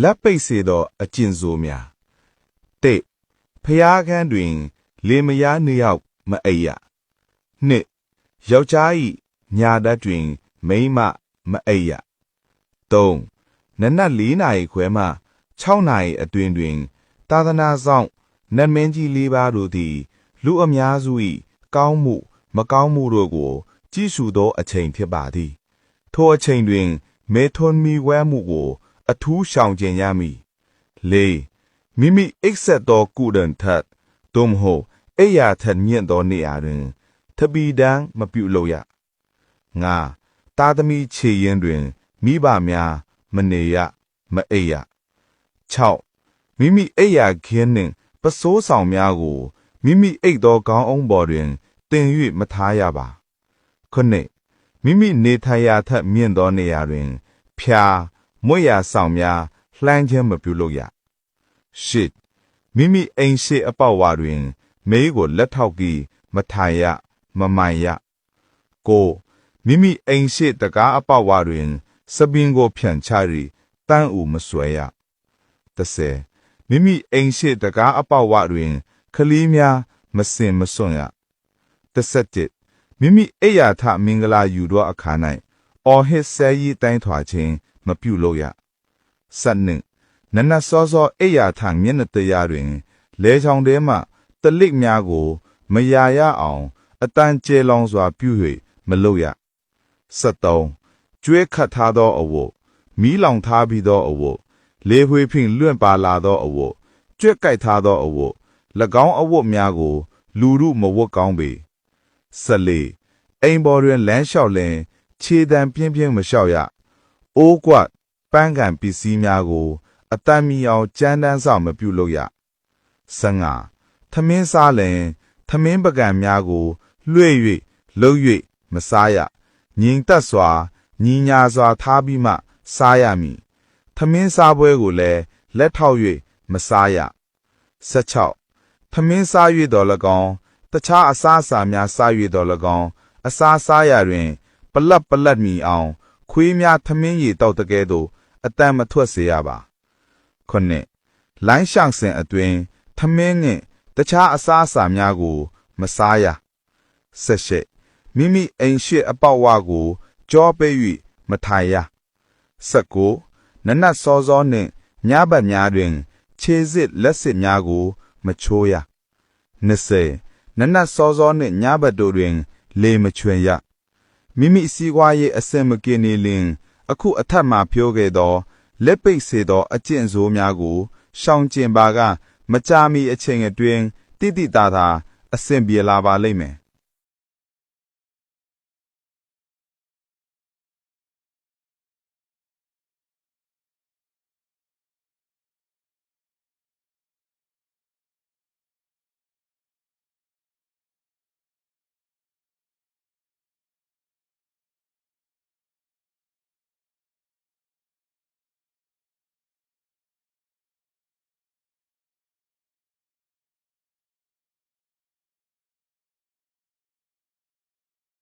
လက်ပိတ်စေသောအကျင့်ဆိုးများတိဖျားခန်းတွင်လေမယားနှစ်ယောက်မအိပ်ရနှစ်ယောက်ျား၏ညာဓာတ်တွင်မိန်းမမအိပ်ရသုံးနနက်4 နာရီခွဲမှ6 နာရီအတွင်းတွင်သာသနာဆောင်နတ်မင်းကြီး၄ ပါးတို့သည်လူအများစု၏ကောင်းမှုမကောင်းမှုတို့ကိုကြည့်ရှုသောအချိန်ဖြစ်ပါသည်ထိုအချိန်တွင်မေထွန်မီဝဲမှုကိုအထူးရှောင်ကျဉ်ရမည်၄မိမိအိပ်ဆက်သောကုဒံထက်သို့မဟုတ်အိယာထက်မြင့်သောနေရာတွင်ထပီတန်းမပြုလုပ်ရ၅သားသမီးခြေရင်းတွင်မိဘများမနေရမအိပ်ရ၆မိမိအိယာခင်းနှင့်ပစိုးဆောင်များကိုမိမိအိတ်သောခေါင်းအုံးပေါ်တွင်တင်၍မထားရပါခုနှစ်မိမိနေထိုင်ရာထက်မြင့်သောနေရာတွင်ဖျားမွေ့ရာဆောင်များလှမ်းခြင်းမပြုလုပ်ရရှစ်မိမိအိမ်ရှိအပေါက်ဝတွင်မေးကိုလက်ထောက်ပြီးမထိုင်ရမမှန်ရကိုမိမိအိမ်ရှိတကားအပေါက်ဝတွင်စပင်ကိုဖြန့်ချ၍တန်းဦးမဆွဲရ30မိမိအိမ်ရှိတကားအပေါက်ဝတွင်ခလီးများမစင်မစွန့်ရ31မိမိအိယာထမင်္ဂလာယူသောအခါ၌အော်ဟစ်ဆဲရီတိုင်းထွာခြင်းမပြုလုပ်ရ12နနတ်စောစောအိယာထမျက်နှာတရားတွင်လဲချောင်ထဲမှတလိပ်များကိုမယာရအောင်အတန်ကျဲလောင်စွာပြု၍မလုပ်ရ73ကျွဲခတ်ထားသောအဝတ်မီးလောင်ထားပြီးသောအဝတ်လေဝှေဖိန်လွင့်ပါလာသောအဝတ်ကြွက်ကြိုက်ထားသောအဝတ်၎င်းအဝတ်များကိုလူမှုမဝတ်ကောင်းပေ14အိမ်ပေါ်တွင်လမ်းလျှောက်လင်ခြေတံပြင်းပြင်းမလျှောက်ရအိုးကွက်ပန်းကန်ပစ္စည်းများကိုအတန်မီအောင်ကြမ်းတမ်းစွာမပြုလုပ်ရ15ထမင်းစားလင်ထမင်းပကံများကိုလွှဲ့၍လှုပ်၍မစားရငြိမ်သက်စွာညီညာစွာထားပြီးမှစားရမည်ထမင်းစားပွဲကိုလည်းလက်ထောက်၍မစားရ16ထမင်းစား၍တော်၎င်းတခြားအစားအစာများစား၍တော်၎င်းအစားစားရတွင်ပလတ်မီအောင်ခွေးများထမင်းရည်တောက်တကဲ့သို့အတန်မထွက်စေရပါခုနှစ်လိုင်းရှောင်စဉ်အတွင်ထမင်းနှင့်တခြားအစားအစာများကိုမစားရ18မိမိအိမ်ရှိအပေါက်ဝကိုကြောပေး၍မထိုင်ရ19နနတ်စောစောနှင့်ညဘက်များတွင်ခြေစစ်လက်စစ်များကိုမချိုးရ20နနတ်စောစောနှင့်ညဘက်တို့တွင်လေမချွင်ရမိမိစီးပွားရေးအစင်မกินနေလင်အခုအထက်မှပြောခဲ့သောလက်ပိတ်စေသောအကျင့်ဆိုးများကိုရှောင်ကျဉ်ပါကမကြာမီအချိန်အတွင်းတိတိတသာအစဉ်ပြေလာပါလိမ့်မယ်